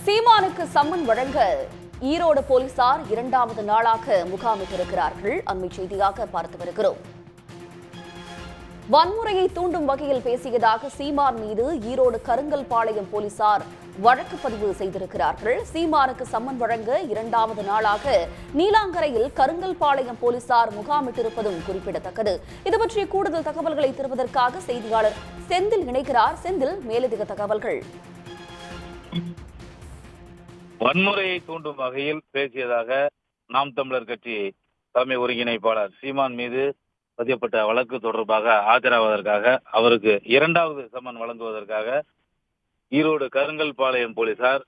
சீமானுக்கு சம்மன் வழங்க ஈரோடு போலீசார் இரண்டாவது நாளாக முகாமிட்டிருக்கிறார்கள். அண்மை செய்தியாக பார்த்து வருகிறோம். வன்முறையை தூண்டும் வகையில் பேசியதாக சீமான் மீது ஈரோடு கருங்கல்பாளையம் போலீசார் வழக்கு பதிவு செய்திருக்கிறார்கள். சீமானுக்கு சம்மன் வழங்க இரண்டாவது நாளாக நீலாங்கரையில் கருங்கல்பாளையம் போலீசார் முகாமிட்டிருப்பதும் குறிப்பிடத்தக்கது. இது பற்றிய கூடுதல் தகவல்களை தருவதற்காக செய்தியாளர் செந்தில் இணைக்கிறார். செந்தில், மேலதிக தகவல்கள். வன்முறையை தூண்டும் வகையில் பேசியதாக நாம் தமிழர் கட்சி தலைமை ஒருங்கிணைப்பாளர் சீமான் மீது பதியப்பட்ட வழக்கு தொடர்பாக ஆஜராவதற்காக அவருக்கு இரண்டாவது சம்மன் வழங்குவதற்காக ஈரோடு கருங்கல்பாளையம் போலீசார்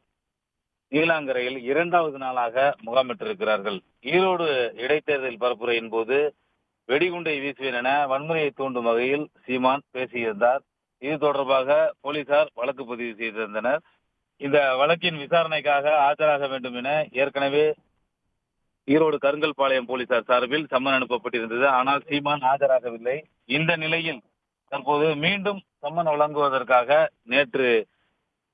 நீலாங்கரையில் இரண்டாவது நாளாக முகாமிட்டிருக்கிறார்கள். ஈரோடு இடைத்தேர்தல் பரப்புரையின் போது வெடிகுண்டை வீசுவேன் என வன்முறையை தூண்டும் வகையில் சீமான் பேசியிருந்தார். இது தொடர்பாக போலீசார் வழக்கு பதிவு செய்திருந்தனர். இந்த வழக்கின் விசாரணைக்காக ஆஜராக வேண்டும் என ஏற்கனவே ஈரோடு கருங்கல்பாளையம் போலீசார் சார்பில் சம்மன் அனுப்பப்பட்டிருந்தது. ஆனால் சீமான் ஆஜராகவில்லை. இந்த நிலையில் தற்போது மீண்டும் சம்மன் வழங்குவதற்காக நேற்று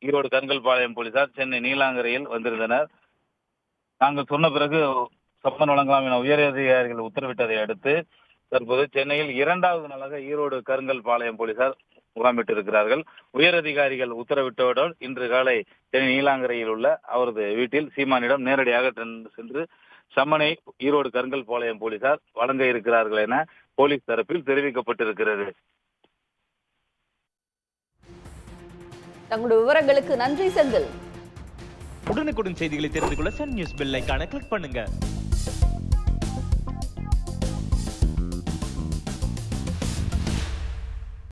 ஈரோடு கருங்கல்பாளையம் போலீசார் சென்னை நீலாங்கரையில் வந்திருந்தனர். நாங்கள் சொன்ன பிறகு சம்மன் வழங்கலாம் என உயர் அதிகாரிகள் உத்தரவிட்டதை அடுத்து தற்போது சென்னையில் இரண்டாவது நாளாக ஈரோடு கருங்கல்பாளையம் போலீசார் முகாமிட்டிருக்கிறார்கள். உயர் அதிகாரிகள் உத்தரவிட்டவுடன் இன்று காலை சென்னை நீலாங்கரையில் உள்ள அவரது வீட்டில் சீமானிடம் நேரடியாக சென்று சம்மனை ஈரோடு கருங்கல்பாளையம் போலீசார் வழங்க இருக்கிறார்கள் என போலீஸ் தரப்பில் தெரிவிக்கப்பட்டிருக்கிறது. தங்களுடைய விவரங்களுக்கு நன்றி செந்தில். உடனுக்குடன் செய்திகளை தெரிந்து கொள்ள சன் நியூஸ் பெல் ஐகானை கிளிக் பண்ணுங்க.